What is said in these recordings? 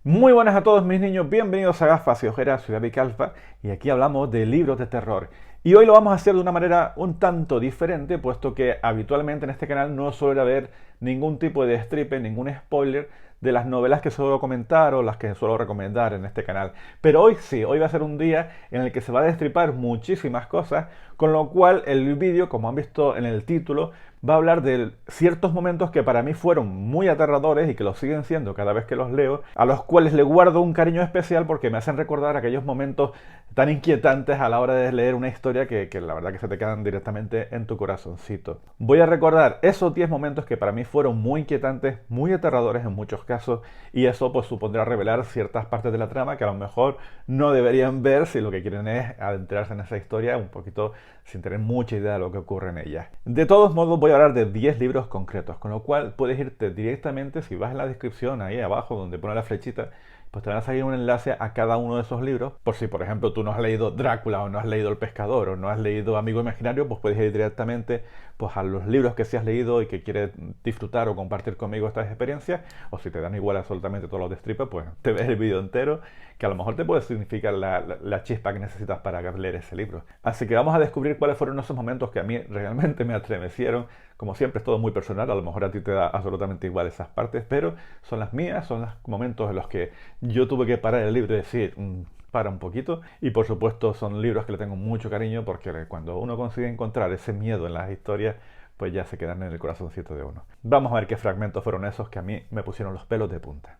Muy buenas a todos mis niños, bienvenidos a Gafas y Ojeras, soy David Calfa y aquí hablamos de libros de terror. Y hoy lo vamos a hacer de una manera un tanto diferente, puesto que habitualmente en este canal no suele haber ningún tipo de stripe, ningún spoiler de las novelas que suelo comentar o las que suelo recomendar en este canal. Pero hoy sí, hoy va a ser un día en el que se va a destripar muchísimas cosas, con lo cual el vídeo, como han visto en el título, va a hablar de ciertos momentos que para mí fueron muy aterradores y que lo siguen siendo cada vez que los leo, a los cuales le guardo un cariño especial porque me hacen recordar aquellos momentos tan inquietantes a la hora de leer una historia que la verdad que se te quedan directamente en tu corazoncito. Voy a recordar esos 10 momentos que para mí fueron muy inquietantes, muy aterradores en muchos casos, y eso pues supondrá revelar ciertas partes de la trama que a lo mejor no deberían ver si lo que quieren es adentrarse en esa historia un poquito sin tener mucha idea de lo que ocurre en ella. De todos modos voy a hablar de 10 libros concretos, con lo cual puedes irte directamente, si vas en la descripción ahí abajo donde pone la flechita, pues te van a salir un enlace a cada uno de esos libros, por si por ejemplo tú no has leído Drácula o no has leído El Pescador o no has leído Amigo Imaginario, pues puedes ir directamente pues a los libros que sí has leído y que quieres disfrutar o compartir conmigo estas experiencias, o si te dan igual absolutamente todos los de Stripe, pues te ves el vídeo entero, que a lo mejor te puede significar la chispa que necesitas para leer ese libro. Así que vamos a descubrir cuáles fueron esos momentos que a mí realmente me estremecieron. Como siempre es todo muy personal, a lo mejor a ti te da absolutamente igual esas partes, pero son las mías, son los momentos en los que yo tuve que parar el libro y decir, para un poquito. Y por supuesto son libros que le tengo mucho cariño porque cuando uno consigue encontrar ese miedo en las historias, pues ya se quedan en el corazoncito de uno. Vamos a ver qué fragmentos fueron esos que a mí me pusieron los pelos de punta.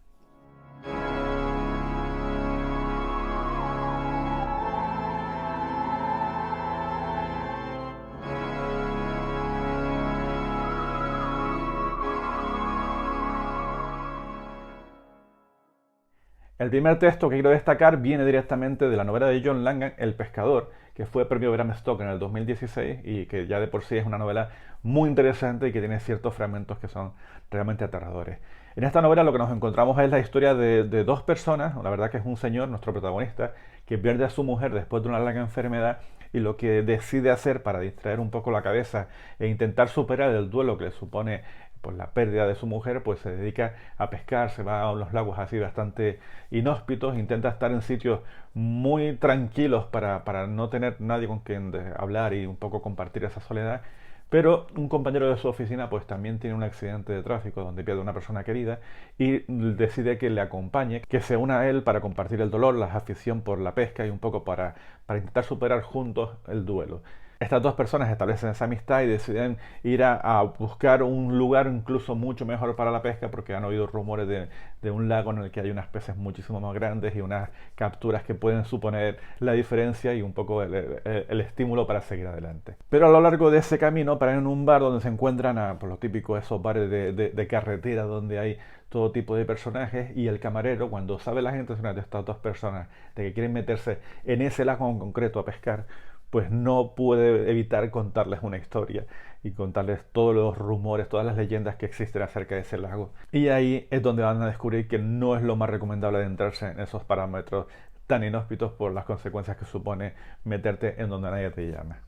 El primer texto que quiero destacar viene directamente de la novela de John Langan, El Pescador, que fue premio Bram Stoker en el 2016 y que ya de por sí es una novela muy interesante y que tiene ciertos fragmentos que son realmente aterradores. En esta novela lo que nos encontramos es la historia de dos personas, la verdad que es un señor, nuestro protagonista, que pierde a su mujer después de una larga enfermedad y lo que decide hacer para distraer un poco la cabeza e intentar superar el duelo que le supone pues la pérdida de su mujer, pues se dedica a pescar, se va a unos lagos así bastante inhóspitos, intenta estar en sitios muy tranquilos para no tener nadie con quien hablar y un poco compartir esa soledad. Pero un compañero de su oficina pues también tiene un accidente de tráfico donde pierde a una persona querida y decide que le acompañe, que se una a él para compartir el dolor, la afición por la pesca y un poco para intentar superar juntos el duelo. Estas dos personas establecen esa amistad y deciden ir a buscar un lugar incluso mucho mejor para la pesca porque han oído rumores de un lago en el que hay unas peces muchísimo más grandes y unas capturas que pueden suponer la diferencia y un poco el estímulo para seguir adelante. Pero a lo largo de ese camino paran en un bar donde se encuentran por lo típico esos bares de carretera donde hay todo tipo de personajes y el camarero, cuando sabe las intenciones de estas dos personas de que quieren meterse en ese lago en concreto a pescar, pues no puede evitar contarles una historia y contarles todos los rumores, todas las leyendas que existen acerca de ese lago. Y ahí es donde van a descubrir que no es lo más recomendable adentrarse en esos parámetros tan inhóspitos por las consecuencias que supone meterte en donde nadie te llama.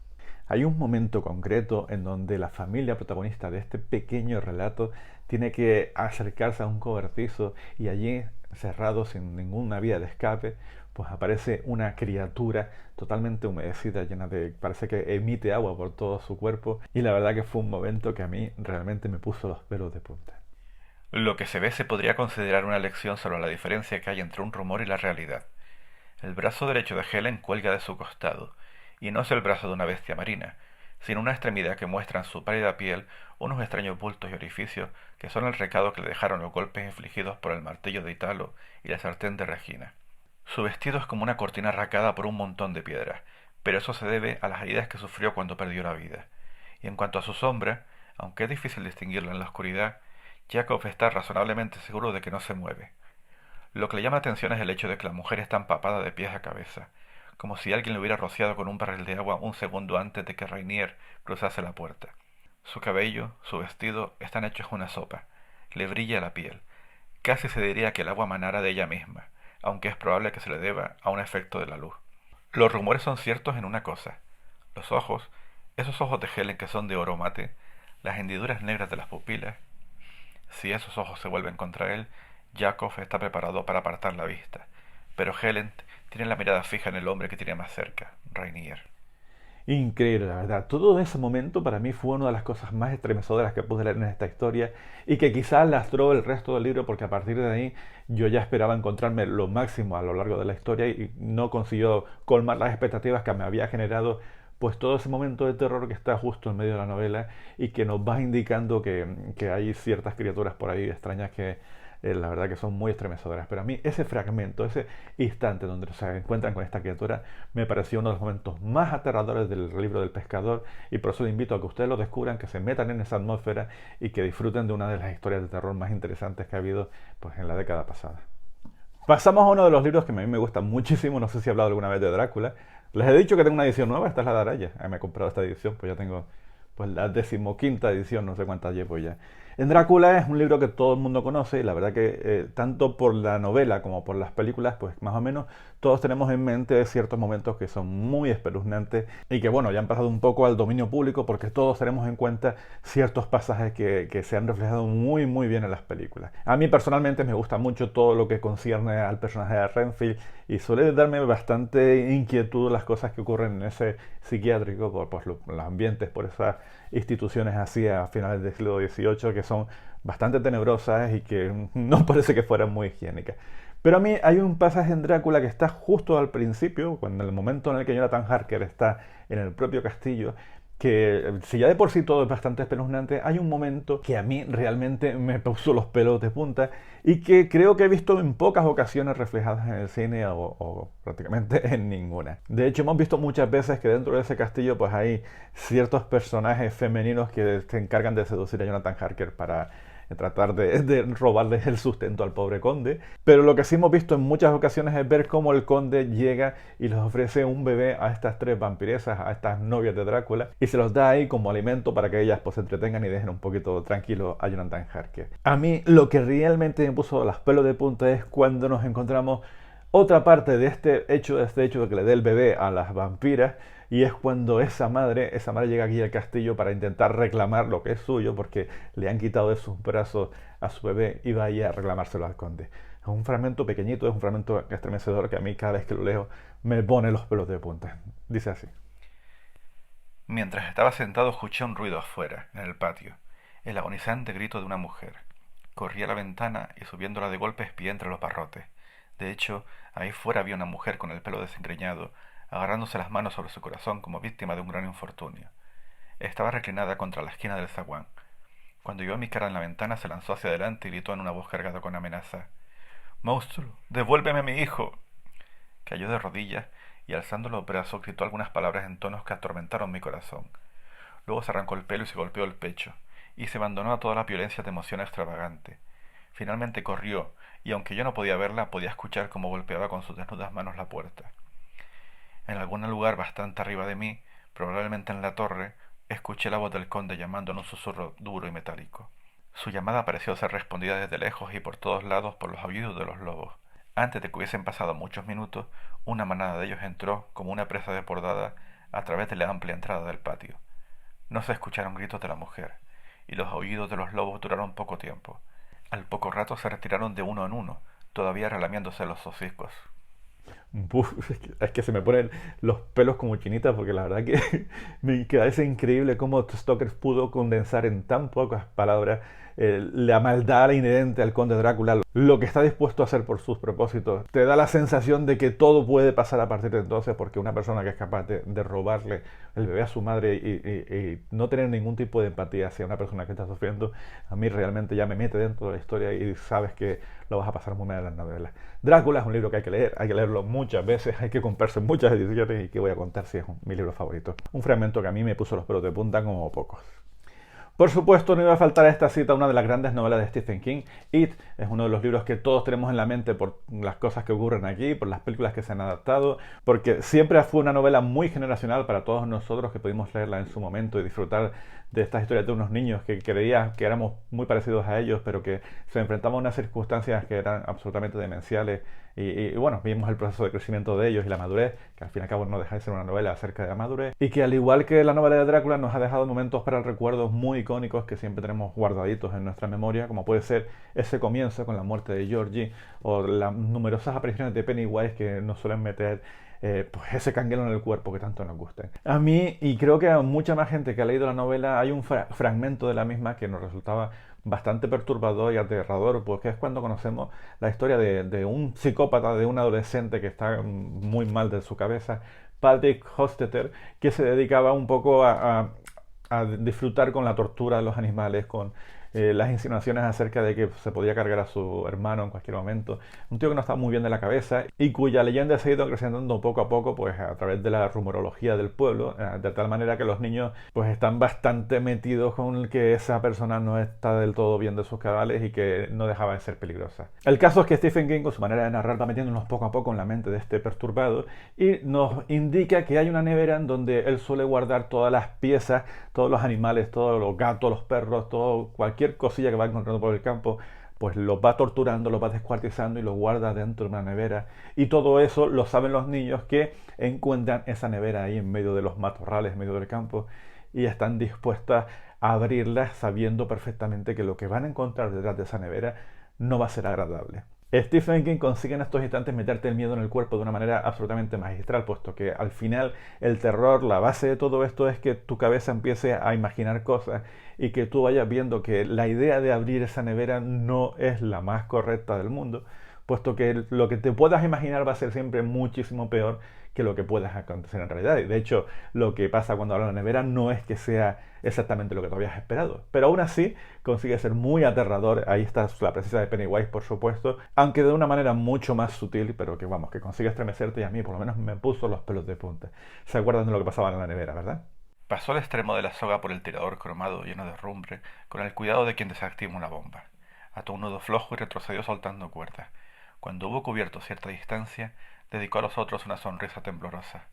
Hay un momento concreto en donde la familia protagonista de este pequeño relato tiene que acercarse a un cobertizo y allí, cerrado sin ninguna vía de escape, pues aparece una criatura totalmente humedecida, llena de... parece que emite agua por todo su cuerpo y la verdad que fue un momento que a mí realmente me puso los pelos de punta. Lo que se ve se podría considerar una lección sobre la diferencia que hay entre un rumor y la realidad. El brazo derecho de Helen cuelga de su costado, y no es el brazo de una bestia marina, sino una extremidad que muestra en su pálida piel unos extraños bultos y orificios que son el recado que le dejaron los golpes infligidos por el martillo de Italo y la sartén de Regina. Su vestido es como una cortina arracada por un montón de piedras, pero eso se debe a las heridas que sufrió cuando perdió la vida. Y en cuanto a su sombra, aunque es difícil distinguirla en la oscuridad, Jacob está razonablemente seguro de que no se mueve. Lo que le llama la atención es el hecho de que la mujer está empapada de pies a cabeza, como si alguien le hubiera rociado con un barril de agua un segundo antes de que Rainier cruzase la puerta. Su cabello, su vestido, están hechos una sopa. Le brilla la piel. Casi se diría que el agua manara de ella misma, aunque es probable que se le deba a un efecto de la luz. Los rumores son ciertos en una cosa. Los ojos, esos ojos de Helen que son de oro mate, las hendiduras negras de las pupilas, si esos ojos se vuelven contra él, Yakov está preparado para apartar la vista, pero Helen tiene la mirada fija en el hombre que tiene más cerca, Rainier. Increíble, la verdad. Todo ese momento para mí fue una de las cosas más estremecedoras que pude leer en esta historia y que quizás lastró el resto del libro porque a partir de ahí yo ya esperaba encontrarme lo máximo a lo largo de la historia y no consiguió colmar las expectativas que me había generado pues todo ese momento de terror que está justo en medio de la novela y que nos va indicando que hay ciertas criaturas por ahí extrañas que la verdad que son muy estremecedoras. Pero a mí ese fragmento, ese instante donde se encuentran con esta criatura, me pareció uno de los momentos más aterradores del libro del pescador y por eso les invito a que ustedes lo descubran, que se metan en esa atmósfera y que disfruten de una de las historias de terror más interesantes que ha habido pues, en la década pasada. Pasamos a uno de los libros que a mí me gusta muchísimo, no sé si he hablado alguna vez de Drácula. Les he dicho que tengo una edición nueva, esta es la de Araya. Me he comprado esta edición, pues ya tengo pues la 15ª edición, no sé cuántas llevo ya. En Drácula es un libro que todo el mundo conoce y la verdad que tanto por la novela como por las películas, pues más o menos todos tenemos en mente ciertos momentos que son muy espeluznantes y que bueno, ya han pasado un poco al dominio público porque todos tenemos en cuenta ciertos pasajes que se han reflejado muy bien en las películas. A mí personalmente me gusta mucho todo lo que concierne al personaje de Renfield y suele darme bastante inquietud las cosas que ocurren en ese psiquiátrico por los ambientes, por esas instituciones así a finales del siglo XVIII que son bastante tenebrosas y que no parece que fueran muy higiénicas. Pero a mí hay un pasaje en Drácula que está justo al principio, cuando en el momento en el que Jonathan Harker está en el propio castillo, que si ya de por sí todo es bastante espeluznante, hay un momento que a mí realmente me puso los pelos de punta y que creo que he visto en pocas ocasiones reflejadas en el cine o prácticamente en ninguna. De hecho, hemos visto muchas veces que dentro de ese castillo pues hay ciertos personajes femeninos que se encargan de seducir a Jonathan Harker para tratar de robarle el sustento al pobre conde. Pero lo que sí hemos visto en muchas ocasiones es ver cómo el conde llega y les ofrece un bebé a estas tres vampiresas, a estas novias de Drácula, y se los da ahí como alimento para que ellas pues se entretengan y dejen un poquito tranquilo a Jonathan Harker. A mí lo que realmente me puso los pelos de punta es cuando nos encontramos otra parte de este hecho de que le dé el bebé a las vampiras, y es cuando esa madre llega aquí al castillo para intentar reclamar lo que es suyo porque le han quitado de sus brazos a su bebé y va ahí a reclamárselo al conde. Es un fragmento pequeñito, es un fragmento estremecedor que a mí cada vez que lo leo me pone los pelos de punta. Dice así. Mientras estaba sentado escuché un ruido afuera, en el patio, el agonizante grito de una mujer. Corrí a la ventana y subiéndola de golpe espié entre los barrotes. De hecho, ahí fuera había una mujer con el pelo desengreñado, agarrándose las manos sobre su corazón como víctima de un gran infortunio. Estaba reclinada contra la esquina del zaguán. Cuando vio mi cara en la ventana se lanzó hacia adelante y gritó en una voz cargada con amenaza. «¡Monstruo! ¡Devuélveme a mi hijo!». Cayó de rodillas y alzando los brazos gritó algunas palabras en tonos que atormentaron mi corazón. Luego se arrancó el pelo y se golpeó el pecho, y se abandonó a toda la violencia de emoción extravagante. Finalmente corrió, y aunque yo no podía verla, podía escuchar cómo golpeaba con sus desnudas manos la puerta. En algún lugar bastante arriba de mí, probablemente en la torre, escuché la voz del conde llamando en un susurro duro y metálico. Su llamada pareció ser respondida desde lejos y por todos lados por los aullidos de los lobos. Antes de que hubiesen pasado muchos minutos, una manada de ellos entró, como una presa desbordada, a través de la amplia entrada del patio. No se escucharon gritos de la mujer, y los aullidos de los lobos duraron poco tiempo. Al poco rato se retiraron de uno en uno, todavía relamiéndose los hocicos. Uf, es que se me ponen los pelos como chinitas porque la verdad que me parece increíble cómo Stoker pudo condensar en tan pocas palabras la maldad inherente al conde Drácula, lo que está dispuesto a hacer por sus propósitos. Te da la sensación de que todo puede pasar a partir de entonces porque una persona que es capaz de robarle el bebé a su madre y no tener ningún tipo de empatía hacia una persona que está sufriendo, a mí realmente ya me mete dentro de la historia y sabes que lo vas a pasar muy mal en las novelas. Drácula es un libro que hay que leerlo muchas veces, hay que comprarse muchas ediciones y que voy a contar si es mi libro favorito. Un fragmento que a mí me puso los pelos de punta como pocos. Por supuesto, no iba a faltar a esta cita una de las grandes novelas de Stephen King. It es uno de los libros que todos tenemos en la mente por las cosas que ocurren aquí, por las películas que se han adaptado, porque siempre fue una novela muy generacional para todos nosotros que pudimos leerla en su momento y disfrutar de estas historias de unos niños que creías que éramos muy parecidos a ellos, pero que se enfrentaban a unas circunstancias que eran absolutamente demenciales. Y bueno, vimos el proceso de crecimiento de ellos y la madurez, que al fin y al cabo no deja de ser una novela acerca de la madurez, y que al igual que la novela de Drácula nos ha dejado momentos para el recuerdo muy icónicos que siempre tenemos guardaditos en nuestra memoria, como puede ser ese comienzo con la muerte de Georgie o las numerosas apariciones de Pennywise que nos suelen meter pues ese canguelo en el cuerpo que tanto nos gusta. A mí, y creo que a mucha más gente que ha leído la novela, hay un fragmento de la misma que nos resultaba bastante perturbador y aterrador, porque es cuando conocemos la historia de un psicópata, de un adolescente que está muy mal de su cabeza, Patrick Hostetter, que se dedicaba un poco a disfrutar con la tortura de los animales, con las insinuaciones acerca de que se podía cargar a su hermano en cualquier momento. Un tío que no estaba muy bien de la cabeza y cuya leyenda se ha ido acrecentando poco a poco pues a través de la rumorología del pueblo, de tal manera que los niños pues están bastante metidos con que esa persona no está del todo bien de sus cabales y que no dejaba de ser peligrosa. El caso es que Stephen King, con su manera de narrar, va metiéndonos poco a poco en la mente de este perturbado y nos indica que hay una nevera en donde él suele guardar todas las piezas, todos los animales, todos los gatos, los perros, todo cualquier cosilla que va encontrando por el campo, pues los va torturando, los va descuartizando y los guarda dentro de una nevera. Y todo eso lo saben los niños que encuentran esa nevera ahí en medio de los matorrales, en medio del campo, y están dispuestas a abrirla sabiendo perfectamente que lo que van a encontrar detrás de esa nevera no va a ser agradable. Stephen King consigue en estos instantes meterte el miedo en el cuerpo de una manera absolutamente magistral, puesto que al final el terror, la base de todo esto es que tu cabeza empiece a imaginar cosas y que tú vayas viendo que la idea de abrir esa nevera no es la más correcta del mundo, puesto que lo que te puedas imaginar va a ser siempre muchísimo peor que lo que puedas acontecer en realidad. Y de hecho, lo que pasa cuando abres la nevera no es que sea exactamente lo que te habías esperado, pero aún así consigue ser muy aterrador. Ahí está la presencia de Pennywise, por supuesto, aunque de una manera mucho más sutil, pero que vamos, que consigue estremecerte y a mí por lo menos me puso los pelos de punta. ¿Se acuerdan de lo que pasaba en la nevera, verdad? Pasó al extremo de la soga por el tirador cromado lleno de rumbre, con el cuidado de quien desactiva una bomba. Ató un nudo flojo y retrocedió soltando cuerda. Cuando hubo cubierto cierta distancia, dedicó a los otros una sonrisa temblorosa.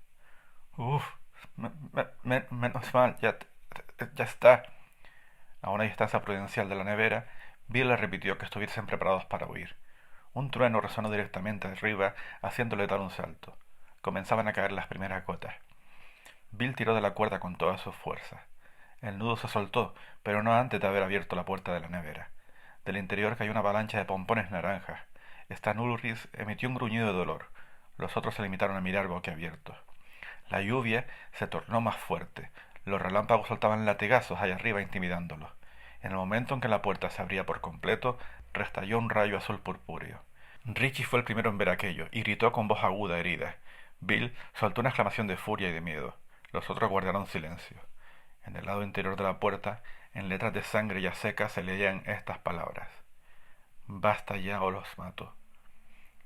Uf, menos mal, ya está. A una distancia prudencial de la nevera, Bill le repitió que estuviesen preparados para huir. Un trueno resonó directamente arriba, haciéndole dar un salto. Comenzaban a caer las primeras gotas. Bill tiró de la cuerda con todas sus fuerzas. El nudo se soltó, pero no antes de haber abierto la puerta de la nevera. Del interior cayó una avalancha de pompones naranjas. Stan Ulrich emitió un gruñido de dolor. Los otros se limitaron a mirar boquiabiertos. La lluvia se tornó más fuerte. Los relámpagos soltaban latigazos allá arriba intimidándolos. En el momento en que la puerta se abría por completo, restalló un rayo azul purpúreo. Richie fue el primero en ver aquello y gritó con voz aguda, herida. Bill soltó una exclamación de furia y de miedo. Los otros guardaron silencio. En el lado interior de la puerta, en letras de sangre ya secas, se leían estas palabras. Basta ya o los mato.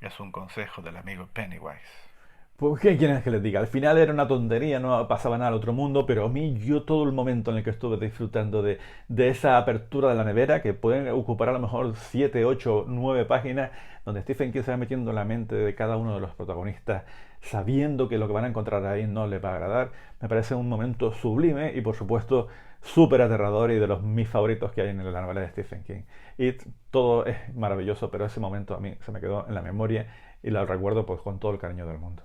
Es un consejo del amigo Pennywise. Pues, ¿qué quieren que les diga? Al final era una tontería, no pasaba nada al otro mundo, pero a mí yo todo el momento en el que estuve disfrutando de esa apertura de la nevera, que pueden ocupar a lo mejor 7, 8, 9 páginas, donde Stephen King se va metiendo en la mente de cada uno de los protagonistas, sabiendo que lo que van a encontrar ahí no les va a agradar, me parece un momento sublime y por supuesto súper aterrador y de los mis favoritos que hay en la novela de Stephen King. Y todo es maravilloso, pero ese momento a mí se me quedó en la memoria y lo recuerdo pues con todo el cariño del mundo.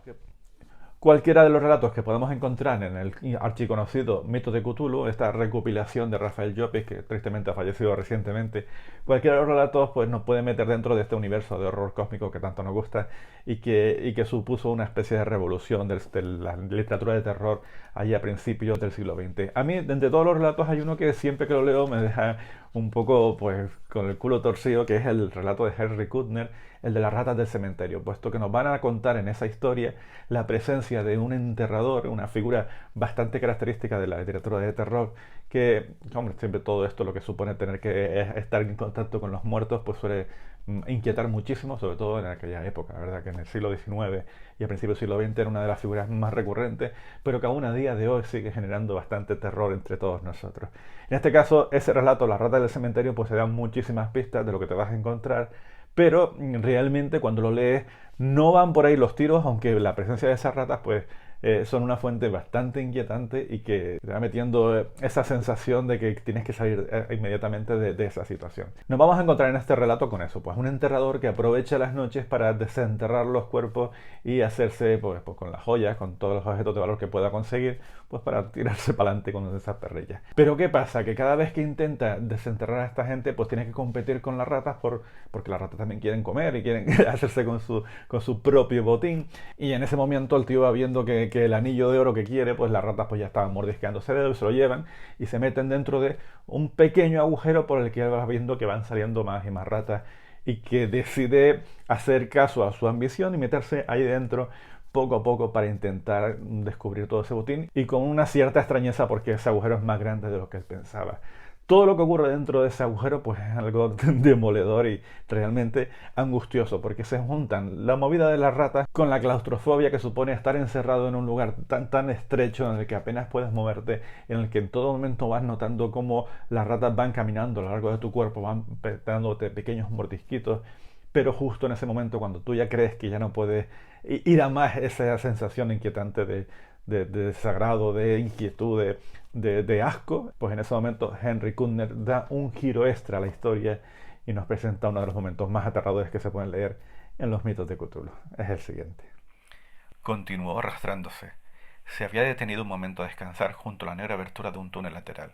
Cualquiera de los relatos que podemos encontrar en el archiconocido Mito de Cthulhu, esta recopilación de Rafael Llopis, que tristemente ha fallecido recientemente, cualquiera de los relatos pues, nos puede meter dentro de este universo de horror cósmico que tanto nos gusta y que supuso una especie de revolución de la literatura de terror allá a principios del siglo XX. A mí, de entre todos los relatos, hay uno que siempre que lo leo me deja un poco pues con el culo torcido, que es el relato de Henry Kuttner, el de las ratas del cementerio, puesto que nos van a contar en esa historia la presencia de un enterrador, una figura bastante característica de la literatura de terror, que, hombre, siempre todo esto lo que supone tener que estar en contacto con los muertos, pues suele inquietar muchísimo, sobre todo en aquella época, la verdad que en el siglo XIX y a principios del siglo XX era una de las figuras más recurrentes, pero que aún a día de hoy sigue generando bastante terror entre todos nosotros. En este caso, ese relato, las ratas del cementerio, pues se dan muchísimas pistas de lo que te vas a encontrar, pero realmente cuando lo lees no van por ahí los tiros, aunque la presencia de esas ratas pues son una fuente bastante inquietante y que te va metiendo esa sensación de que tienes que salir inmediatamente de esa situación. Nos vamos a encontrar en este relato con eso, pues un enterrador que aprovecha las noches para desenterrar los cuerpos y hacerse pues con las joyas, con todos los objetos de valor que pueda conseguir, pues para tirarse para adelante con esas perrillas. Pero ¿qué pasa? Que cada vez que intenta desenterrar a esta gente, pues tiene que competir con las ratas porque las ratas también quieren comer y quieren hacerse con su propio botín. Y en ese momento el tío va viendo que el anillo de oro que quiere, pues las ratas pues ya estaban mordisqueándose el dedo y se lo llevan y se meten dentro de un pequeño agujero por el que va viendo que van saliendo más y más ratas y que decide hacer caso a su ambición y meterse ahí dentro poco a poco para intentar descubrir todo ese botín y con una cierta extrañeza porque ese agujero es más grande de lo que él pensaba. Todo lo que ocurre dentro de ese agujero pues es algo demoledor y realmente angustioso porque se juntan la movida de las ratas con la claustrofobia que supone estar encerrado en un lugar tan estrecho en el que apenas puedes moverte, en el que en todo momento vas notando cómo las ratas van caminando a lo largo de tu cuerpo, van dándote pequeños mordisquitos, pero justo en ese momento cuando tú ya crees que ya no puedes ir a más, esa sensación inquietante de desagrado, de inquietud, de asco, pues en ese momento Henry Kuttner da un giro extra a la historia y nos presenta uno de los momentos más aterradores que se pueden leer en los mitos de Cthulhu. Es el siguiente. Continuó arrastrándose. Se había detenido un momento a descansar junto a la negra abertura de un túnel lateral,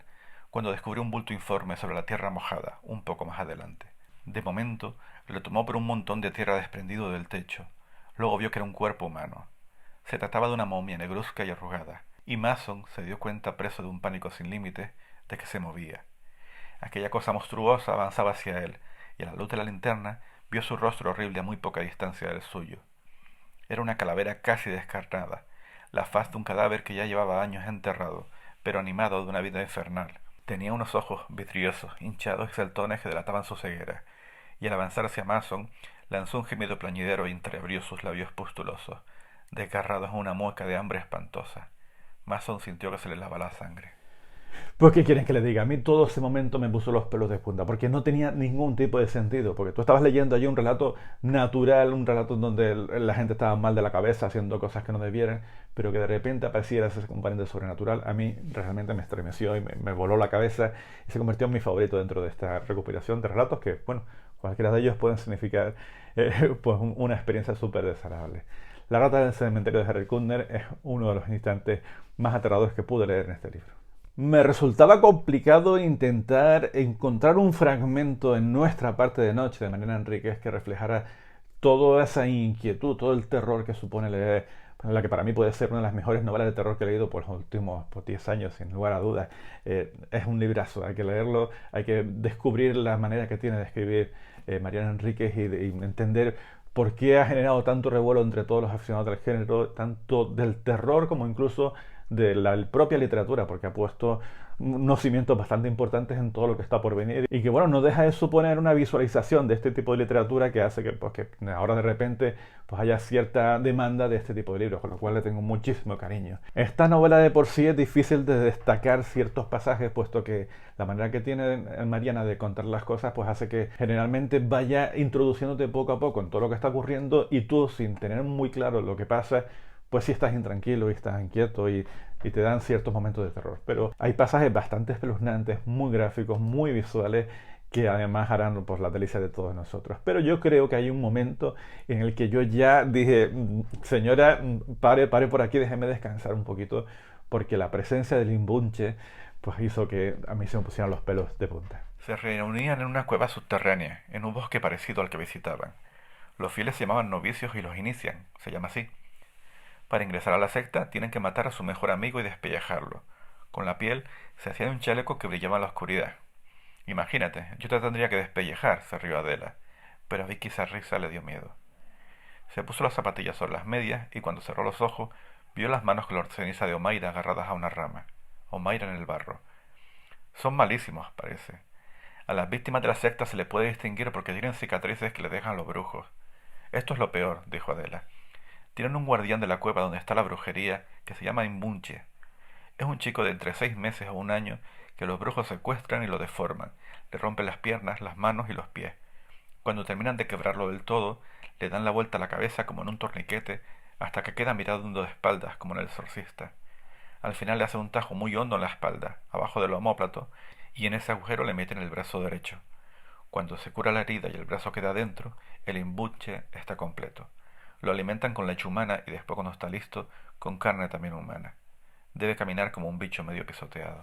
cuando descubrió un bulto informe sobre la tierra mojada, un poco más adelante. De momento, lo tomó por un montón de tierra desprendido del techo. Luego vio que era un cuerpo humano. Se trataba de una momia negruzca y arrugada, y Mason se dio cuenta, preso de un pánico sin límites, de que se movía. Aquella cosa monstruosa avanzaba hacia él, y a la luz de la linterna vio su rostro horrible a muy poca distancia del suyo. Era una calavera casi descarnada, la faz de un cadáver que ya llevaba años enterrado, pero animado de una vida infernal. Tenía unos ojos vidriosos, hinchados y saltones que delataban su ceguera, y al avanzar hacia Mason, lanzó un gemido plañidero y entreabrió sus labios pustulosos, desgarrados en una mueca de hambre espantosa. Mason sintió que se le lava la sangre. Pues, ¿qué quieren que le diga? A mí todo ese momento me puso los pelos de punta, porque no tenía ningún tipo de sentido, porque tú estabas leyendo allí un relato natural, un relato donde la gente estaba mal de la cabeza, haciendo cosas que no debieran, pero que de repente apareciera ese componente sobrenatural, a mí realmente me estremeció y me voló la cabeza y se convirtió en mi favorito dentro de esta recuperación de relatos que, bueno, cualquiera de ellos pueden significar pues una experiencia súper desagradable. La rata del cementerio de Henry Kuttner es uno de los instantes más aterradores que pude leer en este libro. Me resultaba complicado intentar encontrar un fragmento en nuestra parte de noche de Mariana Enríquez que reflejara toda esa inquietud, todo el terror que supone leer la que para mí puede ser una de las mejores novelas de terror que he leído por los últimos 10 años, sin lugar a dudas. Es un librazo, hay que leerlo, hay que descubrir la manera que tiene de escribir Mariana Enríquez y entender por qué ha generado tanto revuelo entre todos los aficionados del género, tanto del terror como incluso de la propia literatura, porque ha puesto unos cimientos bastante importantes en todo lo que está por venir y que bueno, no deja de suponer una visualización de este tipo de literatura que hace que, pues, que ahora de repente pues haya cierta demanda de este tipo de libros, con lo cual le tengo muchísimo cariño. Esta novela de por sí es difícil de destacar ciertos pasajes, puesto que la manera que tiene Mariana de contar las cosas pues hace que generalmente vaya introduciéndote poco a poco en todo lo que está ocurriendo y tú, sin tener muy claro lo que pasa, pues sí estás intranquilo y estás inquieto y te dan ciertos momentos de terror. Pero hay pasajes bastante espeluznantes, muy gráficos, muy visuales, que además harán pues la delicia de todos nosotros. Pero yo creo que hay un momento en el que yo ya dije, señora, pare por aquí, déjeme descansar un poquito, porque la presencia del imbunche pues hizo que a mí se me pusieran los pelos de punta. Se reunían en una cueva subterránea, en un bosque parecido al que visitaban. Los fieles se llamaban novicios y los inician, se llama así. Para ingresar a la secta tienen que matar a su mejor amigo y despellejarlo. Con la piel se hacía un chaleco que brillaba en la oscuridad. Imagínate, yo te tendría que despellejar, se rió Adela, pero a Vicky esa risa le dio miedo. Se puso las zapatillas sobre las medias y cuando cerró los ojos vio las manos color ceniza de Omaira agarradas a una rama. Omaira en el barro. Son malísimos, parece. A las víctimas de la secta se les puede distinguir porque tienen cicatrices que les dejan los brujos. Esto es lo peor, dijo Adela. Tienen un guardián de la cueva donde está la brujería que se llama Imbunche. Es un chico de entre 6 meses o un año que los brujos secuestran y lo deforman, le rompen las piernas, las manos y los pies. Cuando terminan de quebrarlo del todo, le dan la vuelta a la cabeza como en un torniquete, hasta que queda mirando de espaldas como en El exorcista. Al final le hace un tajo muy hondo en la espalda, abajo del omóplato, y en ese agujero le meten el brazo derecho. Cuando se cura la herida y el brazo queda dentro, el embuche está completo. Lo alimentan con leche humana y después, cuando está listo, con carne también humana. Debe caminar como un bicho medio pisoteado.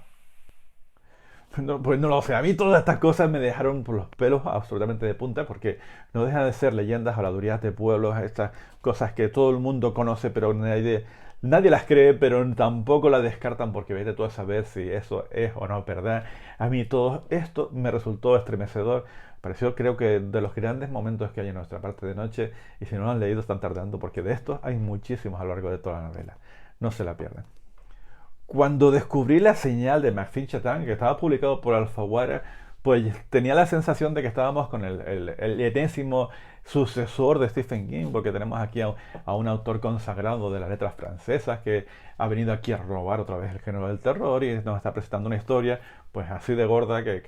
No, pues no lo sé, a mí todas estas cosas me dejaron por los pelos absolutamente de punta porque no dejan de ser leyendas, habladurías de pueblos, estas cosas que todo el mundo conoce pero nadie las cree, pero tampoco las descartan porque vete tú a saber si eso es o no verdad. A mí todo esto me resultó estremecedor, pareció creo que de los grandes momentos que hay en nuestra parte de noche, y si no lo han leído están tardando porque de estos hay muchísimos a lo largo de toda la novela, no se la pierdan. Cuando descubrí La señal de Maxine Chatham, que estaba publicado por Alfaguara, pues tenía la sensación de que estábamos con el enésimo sucesor de Stephen King, porque tenemos aquí a un autor consagrado de las letras francesas que ha venido aquí a robar otra vez el género del terror y nos está presentando una historia pues así de gorda que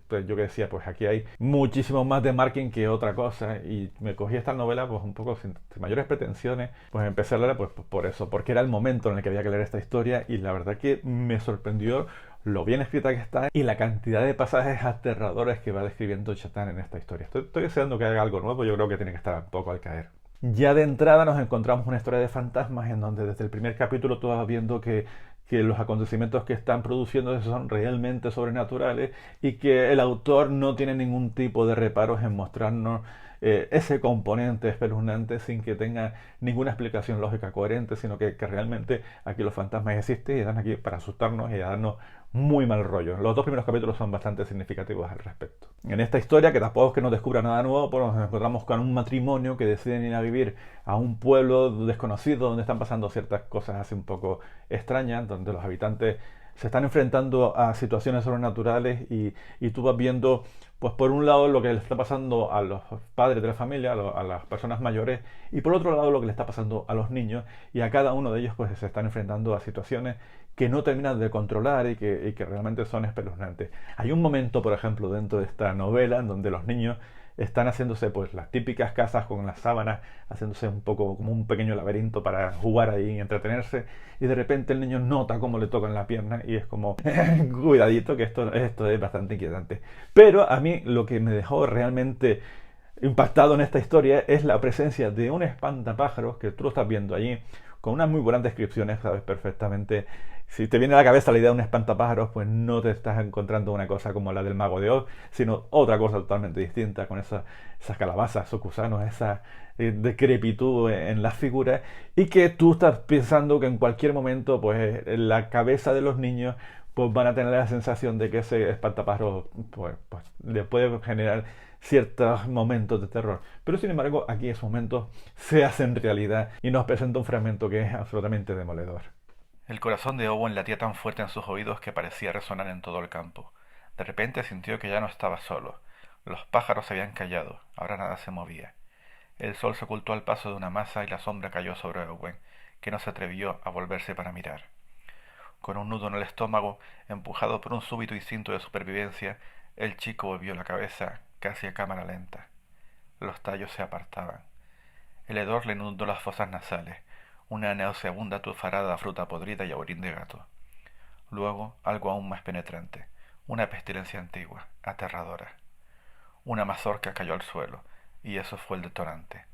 yo que decía, pues aquí hay muchísimo más de Marking que otra cosa, y me cogí esta novela pues un poco sin mayores pretensiones, pues empecé a leerla pues por eso, porque era el momento en el que había que leer esta historia, y la verdad que me sorprendió lo bien escrita que está y la cantidad de pasajes aterradores que va describiendo Chatán en esta historia. Estoy deseando que haga algo nuevo, yo creo que tiene que estar un poco al caer. Ya de entrada nos encontramos una historia de fantasmas en donde desde el primer capítulo tú vas viendo que los acontecimientos que están produciendo son realmente sobrenaturales y que el autor no tiene ningún tipo de reparos en mostrarnos ese componente espeluznante sin que tenga ninguna explicación lógica coherente, sino que realmente aquí los fantasmas existen y están aquí para asustarnos y a darnos muy mal rollo. Los dos primeros capítulos son bastante significativos al respecto. En esta historia, que tampoco es que nos descubra nada nuevo, pues nos encontramos con un matrimonio que deciden ir a vivir a un pueblo desconocido donde están pasando ciertas cosas así un poco extrañas, donde los habitantes se están enfrentando a situaciones sobrenaturales y tú vas viendo, pues por un lado lo que le está pasando a los padres de la familia, a las personas mayores, y por otro lado lo que le está pasando a los niños, y a cada uno de ellos pues se están enfrentando a situaciones que no terminan de controlar y que realmente son espeluznantes. Hay un momento, por ejemplo, dentro de esta novela en donde los niños están haciéndose pues las típicas casas con las sábanas, haciéndose un poco como un pequeño laberinto para jugar ahí y entretenerse, y de repente el niño nota cómo le tocan la pierna y es como cuidadito, que esto es bastante inquietante. Pero a mí lo que me dejó realmente impactado en esta historia es la presencia de un espantapájaros que tú lo estás viendo allí con unas muy buenas descripciones, sabes perfectamente. Si te viene a la cabeza la idea de un espantapájaros, pues no te estás encontrando una cosa como la del Mago de Oz, sino otra cosa totalmente distinta, con esas calabazas, esos gusanos, esa decrepitud en las figuras, y que tú estás pensando que en cualquier momento, pues en la cabeza de los niños pues van a tener la sensación de que ese espantapájaros pues le puede generar ciertos momentos de terror. Pero sin embargo, aquí esos momentos se hacen realidad y nos presenta un fragmento que es absolutamente demoledor. El corazón de Owen latía tan fuerte en sus oídos que parecía resonar en todo el campo. De repente sintió que ya no estaba solo. Los pájaros se habían callado, ahora nada se movía. El sol se ocultó al paso de una masa y la sombra cayó sobre Owen, que no se atrevió a volverse para mirar. Con un nudo en el estómago, empujado por un súbito instinto de supervivencia, el chico volvió la cabeza casi a cámara lenta. Los tallos se apartaban. El hedor le inundó las fosas nasales, una nauseabunda tufarada a fruta podrida y a orín de gato. Luego, algo aún más penetrante, una pestilencia antigua, aterradora. Una mazorca cayó al suelo, y eso fue el detonante.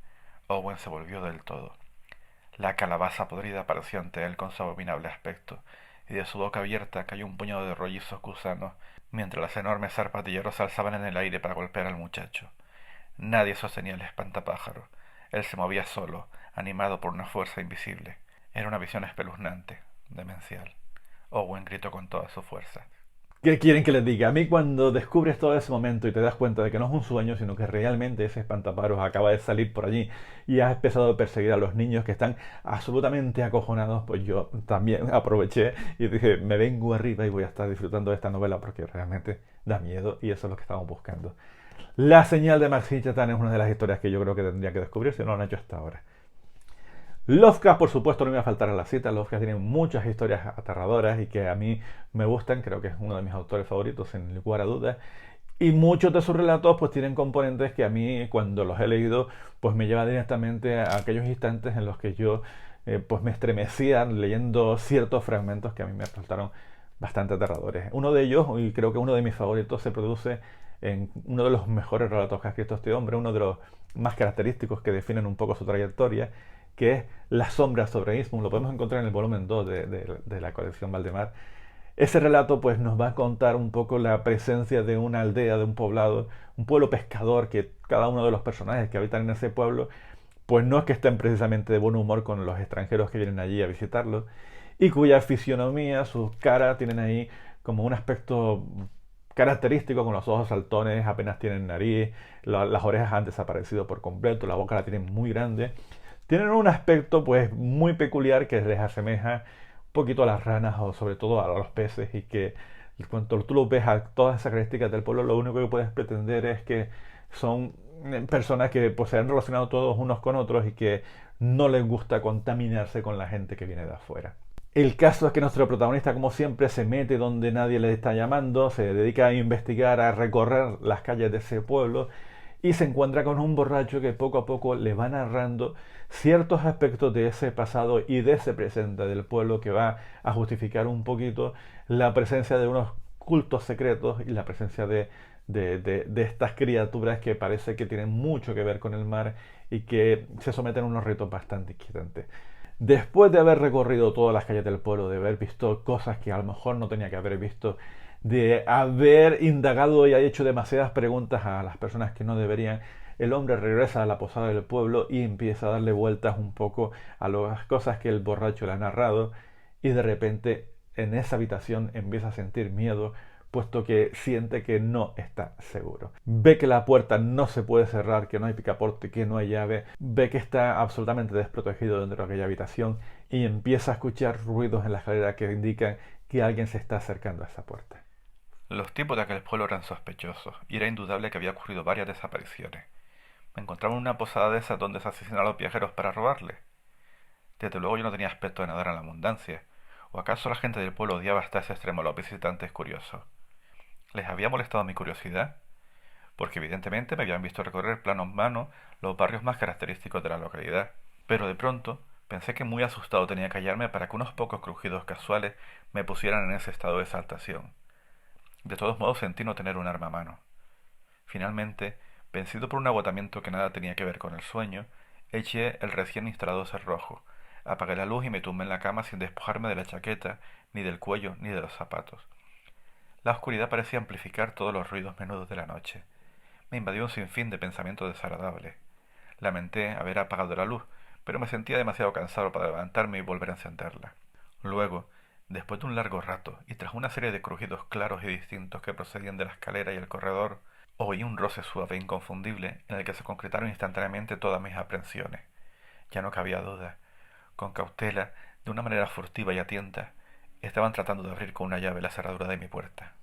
Owen se volvió del todo. La calabaza podrida apareció ante él con su abominable aspecto, y de su boca abierta cayó un puñado de rollizos gusanos, mientras las enormes zarpatilleros se alzaban en el aire para golpear al muchacho. Nadie sostenía el espantapájaro. Él se movía solo, animado por una fuerza invisible. Era una visión espeluznante, demencial. Owen gritó con toda su fuerza. ¿Qué quieren que les diga? A mí cuando descubres todo ese momento y te das cuenta de que no es un sueño, sino que realmente ese espantapájaros acaba de salir por allí y has empezado a perseguir a los niños que están absolutamente acojonados, pues yo también aproveché y dije, me vengo arriba y voy a estar disfrutando de esta novela porque realmente da miedo y eso es lo que estamos buscando. La señal de Maxine Chatham es una de las historias que yo creo que tendría que descubrir si no lo han hecho hasta ahora. Lovecraft, por supuesto, no me va a faltar a la cita. Lovecraft tiene muchas historias aterradoras y que a mí me gustan. Creo que es uno de mis autores favoritos, sin lugar a dudas. Y muchos de sus relatos pues tienen componentes que a mí cuando los he leído pues me lleva directamente a aquellos instantes en los que yo pues me estremecía leyendo ciertos fragmentos que a mí me resultaron bastante aterradores. Uno de ellos, y creo que uno de mis favoritos, se produce en uno de los mejores relatos que ha escrito este hombre, uno de los más característicos que definen un poco su trayectoria, que es Las sombras sobre Innsmouth. Lo podemos encontrar en el volumen 2 de la colección Valdemar. Ese relato pues nos va a contar un poco la presencia de una aldea, de un poblado, un pueblo pescador, que cada uno de los personajes que habitan en ese pueblo pues no es que estén precisamente de buen humor con los extranjeros que vienen allí a visitarlo, y cuya fisionomía, sus caras tienen ahí como un aspecto característico, con los ojos saltones, apenas tienen nariz, las orejas han desaparecido por completo, la boca la tienen muy grande. Tienen un aspecto pues muy peculiar que les asemeja un poquito a las ranas o sobre todo a los peces, y que cuando tú los ves a todas esas características del pueblo, lo único que puedes pretender es que son personas que pues se han relacionado todos unos con otros y que no les gusta contaminarse con la gente que viene de afuera. El caso es que nuestro protagonista, como siempre, se mete donde nadie le está llamando, se dedica a investigar, a recorrer las calles de ese pueblo, y se encuentra con un borracho que poco a poco le va narrando ciertos aspectos de ese pasado y de ese presente del pueblo, que va a justificar un poquito la presencia de unos cultos secretos y la presencia de estas criaturas que parece que tienen mucho que ver con el mar y que se someten a unos ritos bastante inquietantes. Después de haber recorrido todas las calles del pueblo, de haber visto cosas que a lo mejor no tenía que haber visto, de haber indagado y hecho demasiadas preguntas a las personas que no deberían, el hombre regresa a la posada del pueblo y empieza a darle vueltas un poco a las cosas que el borracho le ha narrado, y de repente en esa habitación empieza a sentir miedo, puesto que siente que no está seguro. Ve que la puerta no se puede cerrar, que no hay picaporte, que no hay llave, ve que está absolutamente desprotegido dentro de aquella habitación, y empieza a escuchar ruidos en la escalera que indican que alguien se está acercando a esa puerta. Los tipos de aquel pueblo eran sospechosos, y era indudable que había ocurrido varias desapariciones. Me encontraba en una posada de esas donde se asesinan a los viajeros para robarles. Desde luego yo no tenía aspecto de nadar en la abundancia. ¿O acaso la gente del pueblo odiaba hasta ese extremo a los visitantes curiosos? ¿Les había molestado mi curiosidad? Porque evidentemente me habían visto recorrer plano en mano los barrios más característicos de la localidad. Pero de pronto pensé que muy asustado tenía que hallarme para que unos pocos crujidos casuales me pusieran en ese estado de exaltación. De todos modos sentí no tener un arma a mano. Finalmente, vencido por un agotamiento que nada tenía que ver con el sueño, eché el recién instalado cerrojo, apagué la luz y me tumbé en la cama sin despojarme de la chaqueta, ni del cuello, ni de los zapatos. La oscuridad parecía amplificar todos los ruidos menudos de la noche. Me invadió un sinfín de pensamientos desagradables. Lamenté haber apagado la luz, pero me sentía demasiado cansado para levantarme y volver a encenderla. Luego, después de un largo rato, y tras una serie de crujidos claros y distintos que procedían de la escalera y el corredor, oí un roce suave e inconfundible en el que se concretaron instantáneamente todas mis aprensiones. Ya no cabía duda. Con cautela, de una manera furtiva y a tientas, estaban tratando de abrir con una llave la cerradura de mi puerta.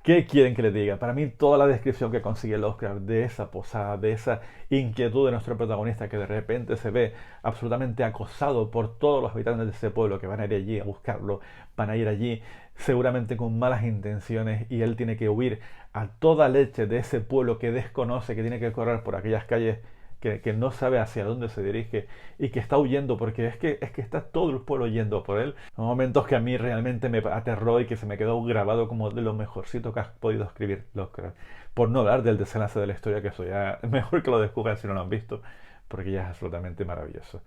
¿Qué quieren que les diga? Para mí toda la descripción que consigue el Oscar de esa posada, de esa inquietud de nuestro protagonista, que de repente se ve absolutamente acosado por todos los habitantes de ese pueblo que van a ir allí a buscarlo, van a ir allí seguramente con malas intenciones, y él tiene que huir a toda leche de ese pueblo que desconoce, que tiene que correr por aquellas calles que no sabe hacia dónde se dirige, y que está huyendo porque es que está todo el pueblo yendo por él. Son momentos que a mí realmente me aterró y que se me quedó grabado como de lo mejorcito que has podido escribir Lovecraft. Por no hablar del desenlace de la historia, que eso ya es mejor que lo descubran si no lo han visto, porque ya es absolutamente maravilloso.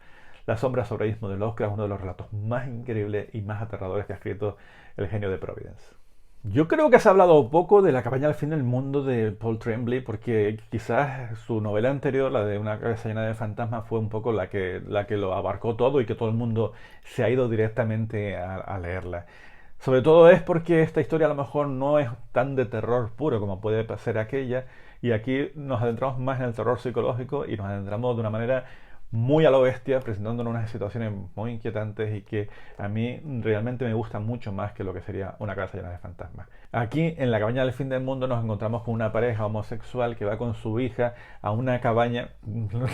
La sombra sobre Istmo de Lovecraft es uno de los relatos más increíbles y más aterradores que ha escrito el genio de Providence. Yo creo que se ha hablado poco de La cabaña al fin del mundo de Paul Tremblay, porque quizás su novela anterior, la de Una cabeza llena de fantasmas, fue un poco la que lo abarcó todo y que todo el mundo se ha ido directamente a leerla. Sobre todo es porque esta historia a lo mejor no es tan de terror puro como puede ser aquella, y aquí nos adentramos más en el terror psicológico y nos adentramos de una manera muy a lo bestia, presentándonos unas situaciones muy inquietantes y que a mí realmente me gustan mucho más que lo que sería Una casa llena de fantasmas. Aquí, en La cabaña del fin del mundo, nos encontramos con una pareja homosexual que va con su hija a una cabaña,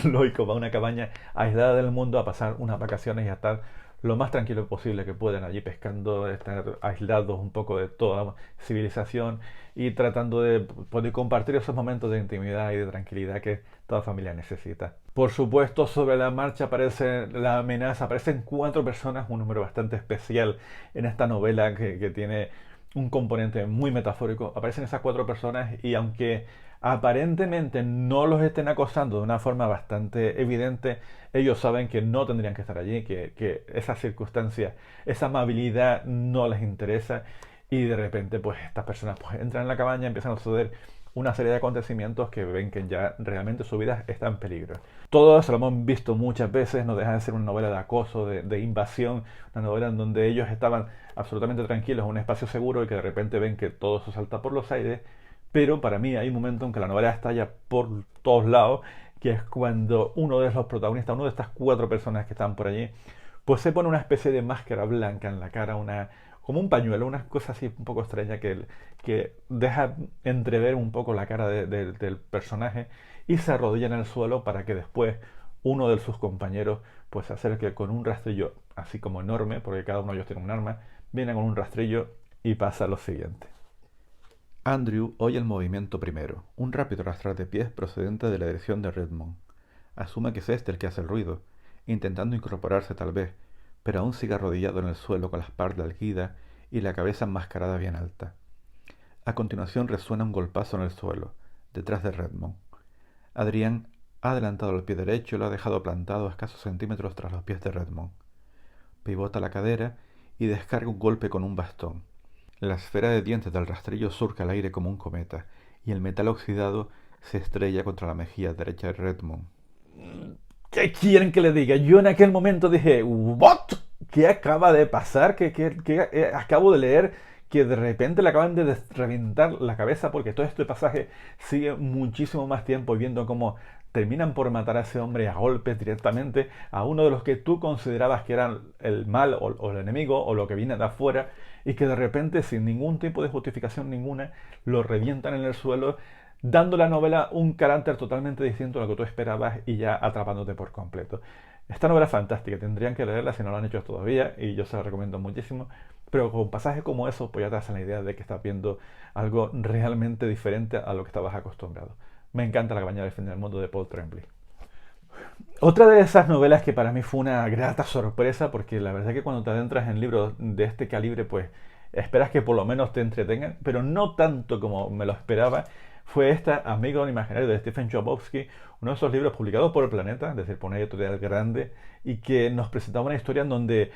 lógico, va a una cabaña aislada del mundo a pasar unas vacaciones y a estar lo más tranquilo posible que puedan allí pescando, estar aislados un poco de toda civilización y tratando de poder compartir esos momentos de intimidad y de tranquilidad que toda familia necesita. Por supuesto, sobre la marcha aparece la amenaza, aparecen 4 personas, un número bastante especial en esta novela que tiene un componente muy metafórico. Aparecen esas 4 personas y aunque aparentemente no los estén acosando de una forma bastante evidente, ellos saben que no tendrían que estar allí, que esa circunstancia, esa amabilidad no les interesa y de repente pues estas personas pues entran en la cabaña y empiezan a suceder una serie de acontecimientos que ven que ya realmente su vida está en peligro. Todo eso lo hemos visto muchas veces, no deja de ser una novela de acoso, de invasión, una novela en donde ellos estaban absolutamente tranquilos en un espacio seguro y que de repente ven que todo eso salta por los aires, pero para mí hay un momento en que la novela estalla por todos lados, que es cuando uno de los protagonistas, uno de estas 4 personas que están por allí, pues se pone una especie de máscara blanca en la cara, como un pañuelo, una cosa así un poco extraña que deja entrever un poco la cara del personaje y se arrodilla en el suelo para que después uno de sus compañeros pues se acerque con un rastrillo así como enorme, porque cada uno de ellos tiene un arma, viene con un rastrillo y pasa lo siguiente. Andrew oye el movimiento primero, un rápido arrastrar de pies procedente de la dirección de Redmond. Asume que es este el que hace el ruido, intentando incorporarse tal vez, pero aún sigue arrodillado en el suelo con la espalda erguida y la cabeza enmascarada bien alta. A continuación resuena un golpazo en el suelo, detrás de Redmond. Adrián ha adelantado el pie derecho y lo ha dejado plantado a escasos centímetros tras los pies de Redmond. Pivota la cadera y descarga un golpe con un bastón. La esfera de dientes del rastrillo surca el aire como un cometa, y el metal oxidado se estrella contra la mejilla derecha de Redmond. ¿Qué quieren que le diga? Yo en aquel momento dije, ¿what? ¿Qué acaba de pasar? ¿Qué acabo de leer? Que de repente le acaban de reventar la cabeza porque todo este pasaje sigue muchísimo más tiempo y viendo cómo terminan por matar a ese hombre a golpes directamente a uno de los que tú considerabas que eran el mal o el enemigo o lo que viene de afuera y que de repente sin ningún tipo de justificación ninguna lo revientan en el suelo dando a la novela un carácter totalmente distinto a lo que tú esperabas y ya atrapándote por completo. Esta novela es fantástica, tendrían que leerla si no lo han hecho todavía y yo se la recomiendo muchísimo, pero con pasajes como eso pues ya te hacen la idea de que estás viendo algo realmente diferente a lo que estabas acostumbrado. Me encanta La cabaña del fin del mundo de Paul Tremblay. Otra de esas novelas que para mí fue una grata sorpresa, porque la verdad es que cuando te adentras en libros de este calibre, pues esperas que por lo menos te entretengan, pero no tanto como me lo esperaba, fue esta Amigo del Imaginario de Stephen Chbosky, uno de esos libros publicados por El Planeta, es decir, por una editorial grande, y que nos presentaba una historia en donde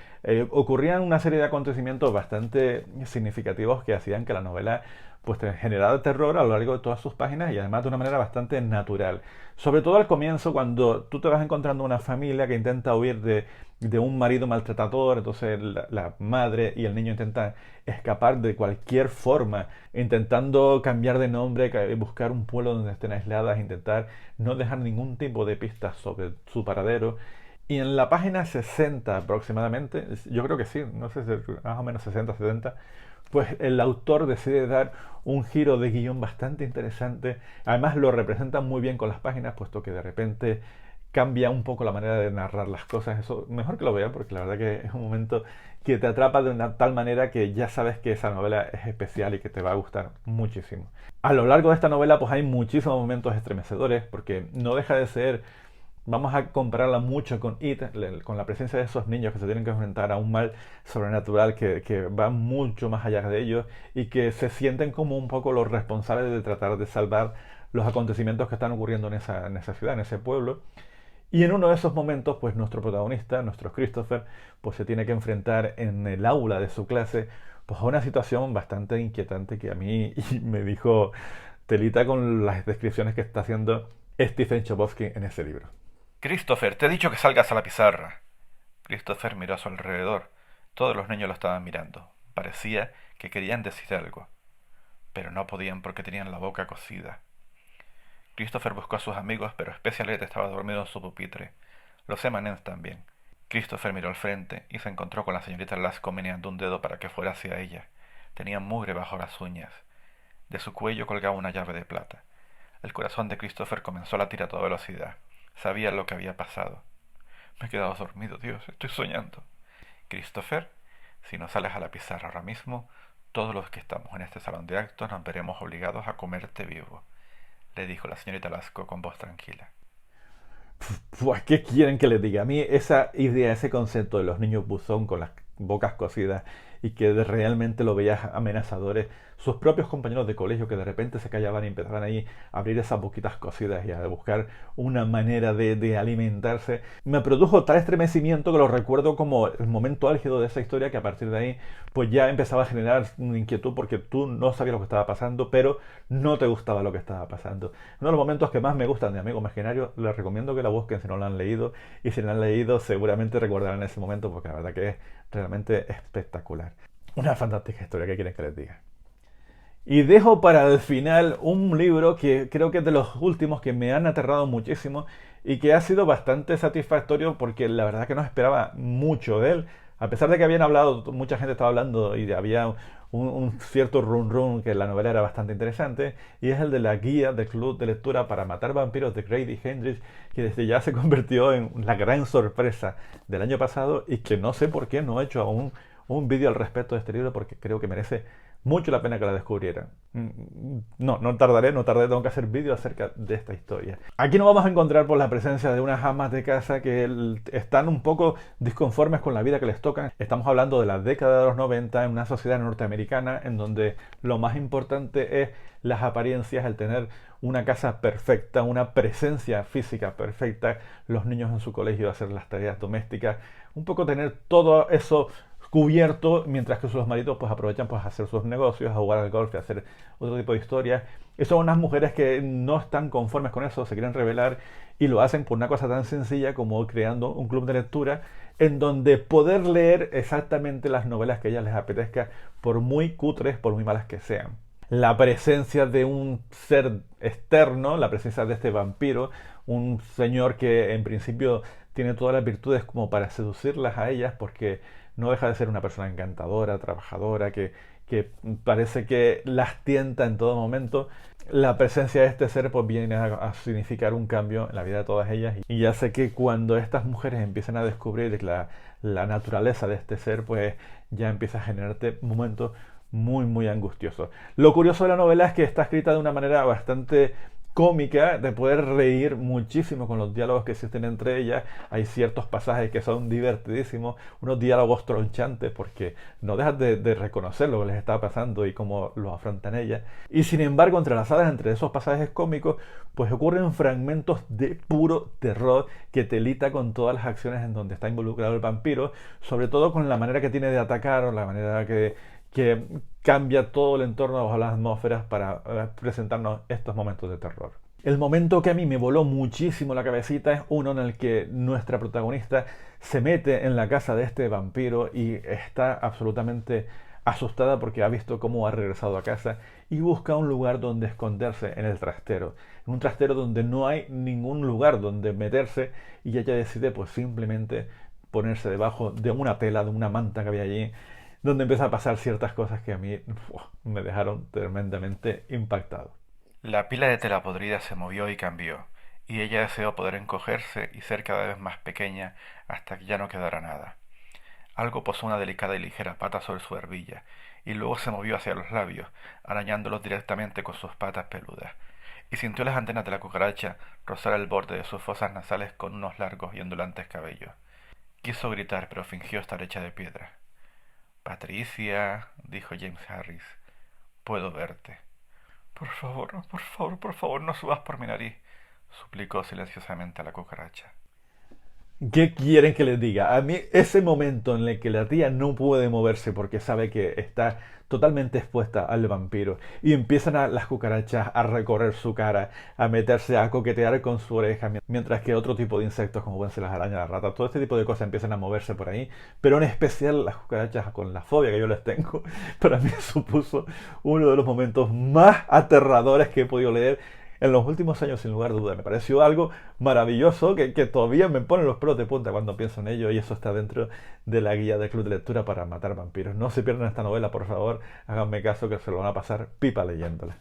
ocurrían una serie de acontecimientos bastante significativos que hacían que la novela pues te generara terror a lo largo de todas sus páginas y además de una manera bastante natural. Sobre todo al comienzo, cuando tú te vas encontrando una familia que intenta huir de un marido maltratador, entonces la madre y el niño intentan escapar de cualquier forma, intentando cambiar de nombre, buscar un pueblo donde estén aisladas, intentar no dejar ningún tipo de pistas sobre su paradero. Y en la página 60 aproximadamente, yo creo que sí, no sé si más o menos 60, 70, pues el autor decide dar un giro de guión bastante interesante. Además lo representa muy bien con las páginas, puesto que de repente cambia un poco la manera de narrar las cosas. Eso mejor que lo vea, porque la verdad que es un momento que te atrapa de una tal manera que ya sabes que esa novela es especial y que te va a gustar muchísimo. A lo largo de esta novela pues hay muchísimos momentos estremecedores, porque no deja de ser, vamos a compararla mucho con It, con la presencia de esos niños que se tienen que enfrentar a un mal sobrenatural que va mucho más allá de ellos y que se sienten como un poco los responsables de tratar de salvar los acontecimientos que están ocurriendo en esa ciudad, en ese pueblo. Y en uno de esos momentos, pues nuestro protagonista, nuestro Christopher, pues se tiene que enfrentar en el aula de su clase pues a una situación bastante inquietante que a mí me dijo telita con las descripciones que está haciendo Stephen Chbosky en ese libro. Christopher, te he dicho que salgas a la pizarra. Christopher miró a su alrededor. Todos los niños lo estaban mirando. Parecía que querían decir algo, pero no podían porque tenían la boca cosida. Christopher buscó a sus amigos, pero Specialet estaba dormido en su pupitre. Los Emanens también. Christopher miró al frente y se encontró con la señorita Lasco meneando un dedo para que fuera hacia ella. Tenía mugre bajo las uñas. De su cuello colgaba una llave de plata. El corazón de Christopher comenzó a latir a toda velocidad. Sabía lo que había pasado. Me he quedado dormido, Dios, estoy soñando. Christopher, si no sales a la pizarra ahora mismo, todos los que estamos en este salón de actos nos veremos obligados a comerte vivo, le dijo la señorita Lasco con voz tranquila. Pues, ¿qué quieren que les diga? A mí esa idea, ese concepto de los niños buzón con las bocas cosidas y que realmente lo veías amenazadores, sus propios compañeros de colegio que de repente se callaban y empezaban ahí a abrir esas boquitas cosidas y a buscar una manera de alimentarse, me produjo tal estremecimiento que lo recuerdo como el momento álgido de esa historia, que a partir de ahí pues ya empezaba a generar una inquietud porque tú no sabías lo que estaba pasando, pero no te gustaba lo que estaba pasando. Uno de los momentos que más me gustan de Amigo Imaginario, les recomiendo que la busquen si no la han leído, y si la han leído seguramente recordarán ese momento porque la verdad que es realmente espectacular. Una fantástica historia, ¿qué quieren que les diga? Y dejo para el final un libro que creo que es de los últimos que me han aterrado muchísimo y que ha sido bastante satisfactorio porque la verdad que no esperaba mucho de él. A pesar de que habían hablado, mucha gente estaba hablando y había un cierto run run que la novela era bastante interesante, y es el de la guía del club de lectura para matar vampiros de Grady Hendrix, que desde ya se convirtió en la gran sorpresa del año pasado y que no sé por qué no he hecho aún un vídeo al respecto de este libro porque creo que merece mucho la pena que la descubrieran. No tardaré, tengo que hacer vídeos acerca de esta historia. Aquí nos vamos a encontrar por la presencia de unas amas de casa que están un poco disconformes con la vida que les toca. Estamos hablando de la década de los 90 en una sociedad norteamericana en donde lo más importante es las apariencias, el tener una casa perfecta, una presencia física perfecta, los niños en su colegio hacer las tareas domésticas, un poco tener todo eso cubierto, mientras que los maridos pues aprovechan pues a hacer sus negocios, a jugar al golf y a hacer otro tipo de historias. Y son unas mujeres que no están conformes con eso, se quieren rebelar y lo hacen por una cosa tan sencilla como creando un club de lectura en donde poder leer exactamente las novelas que a ellas les apetezca, por muy cutres, por muy malas que sean. La presencia de un ser externo, la presencia de este vampiro, un señor que en principio tiene todas las virtudes como para seducirlas a ellas, porque no deja de ser una persona encantadora, trabajadora, que parece que las tienta en todo momento. La presencia de este ser pues viene a significar un cambio en la vida de todas ellas, y ya sé que cuando estas mujeres empiezan a descubrir la naturaleza de este ser, pues ya empieza a generarte momentos muy angustiosos. Lo curioso de la novela es que está escrita de una manera bastante cómica, de poder reír muchísimo con los diálogos que existen entre ellas. Hay ciertos pasajes que son divertidísimos, unos diálogos tronchantes porque no dejas de reconocer lo que les está pasando y cómo lo afrontan ellas. Y sin embargo, entrelazadas entre esos pasajes cómicos, pues ocurren fragmentos de puro terror que te lita con todas las acciones en donde está involucrado el vampiro, sobre todo con la manera que tiene de atacar o la manera que cambia todo el entorno bajo las atmósferas para presentarnos estos momentos de terror. El momento que a mí me voló muchísimo la cabecita es uno en el que nuestra protagonista se mete en la casa de este vampiro y está absolutamente asustada porque ha visto cómo ha regresado a casa y busca un lugar donde esconderse en el trastero. En un trastero donde no hay ningún lugar donde meterse, y ella decide pues simplemente ponerse debajo de una tela, de una manta que había allí, donde empieza a pasar ciertas cosas que a mí me dejaron tremendamente impactado. La pila de tela podrida se movió y cambió, y ella deseó poder encogerse y ser cada vez más pequeña hasta que ya no quedara nada. Algo posó una delicada y ligera pata sobre su barbilla, y luego se movió hacia los labios, arañándolos directamente con sus patas peludas, y sintió las antenas de la cucaracha rozar el borde de sus fosas nasales con unos largos y ondulantes cabellos. Quiso gritar, pero fingió estar hecha de piedra. «Patricia», dijo James Harris, «puedo verte». Por favor, no subas por mi nariz», suplicó silenciosamente a la cucaracha. ¿Qué quieren que les diga? A mí ese momento en el que la tía no puede moverse porque sabe que está totalmente expuesta al vampiro y empiezan las cucarachas a recorrer su cara, a meterse, a coquetear con su oreja, mientras que otro tipo de insectos como pueden ser las arañas, las ratas, todo este tipo de cosas empiezan a moverse por ahí, pero en especial las cucarachas, con la fobia que yo les tengo, para mí supuso uno de los momentos más aterradores que he podido leer en los últimos años, sin lugar a duda. Me pareció algo maravilloso que todavía me pone los pelos de punta cuando pienso en ello, y eso está dentro de la guía del Club de Lectura para matar vampiros. No se pierdan esta novela, por favor, háganme caso que se lo van a pasar pipa leyéndola.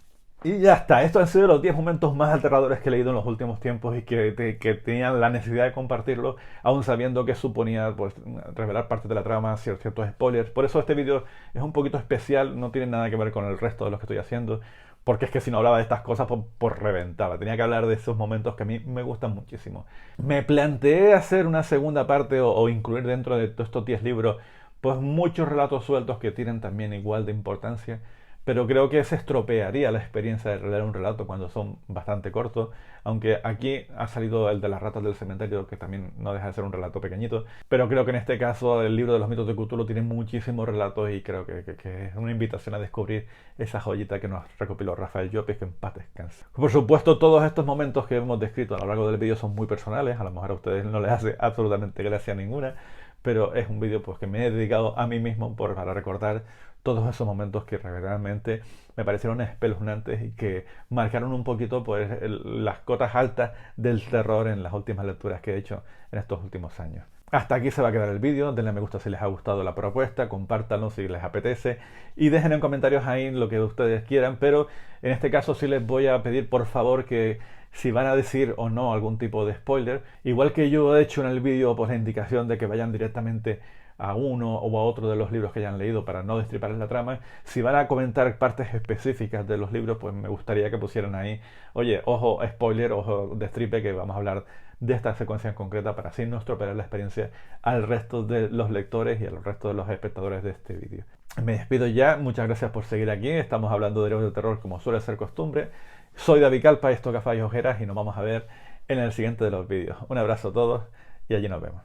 Y ya está, estos han sido los 10 momentos más aterradores que he leído en los últimos tiempos y que tenían la necesidad de compartirlo, aún sabiendo que suponía pues, revelar parte de la trama, ciertos spoilers. Por eso este vídeo es un poquito especial, no tiene nada que ver con el resto de los que estoy haciendo, porque es que si no hablaba de estas cosas, pues reventaba. Tenía que hablar de esos momentos que a mí me gustan muchísimo. Me planteé hacer una segunda parte o incluir dentro de todos estos 10 libros pues muchos relatos sueltos que tienen también igual de importancia, pero creo que se estropearía la experiencia de leer un relato cuando son bastante cortos, aunque aquí ha salido el de las ratas del cementerio, que también no deja de ser un relato pequeñito, pero creo que en este caso el libro de los mitos de Cthulhu tiene muchísimos relatos y creo que es una invitación a descubrir esa joyita que nos recopiló Rafael Llopis, que en paz descanse. Por supuesto, todos estos momentos que hemos descrito a lo largo del vídeo son muy personales, a lo mejor a ustedes no les hace absolutamente gracia ninguna, pero es un vídeo pues, que me he dedicado a mí mismo para recordar todos esos momentos que realmente me parecieron espeluznantes y que marcaron un poquito pues, las cotas altas del terror en las últimas lecturas que he hecho en estos últimos años. Hasta aquí se va a quedar el vídeo, denle me gusta si les ha gustado la propuesta, compártanlo si les apetece y dejen en comentarios ahí lo que ustedes quieran, pero en este caso sí les voy a pedir por favor que si van a decir o no algún tipo de spoiler, igual que yo he hecho en el vídeo pues la indicación de que vayan directamente a uno o a otro de los libros que hayan leído para no destriparles la trama, si van a comentar partes específicas de los libros, pues me gustaría que pusieran ahí, oye, ojo spoiler, ojo destripe, que vamos a hablar de esta secuencia en concreta para así no estropear la experiencia al resto de los lectores y al resto de los espectadores de este vídeo. Me despido ya, muchas gracias por seguir aquí, estamos hablando de libros de terror como suele ser costumbre. Soy David Calpa, esto Gafas y Ojeras y nos vamos a ver en el siguiente de los vídeos. Un abrazo a todos y allí nos vemos.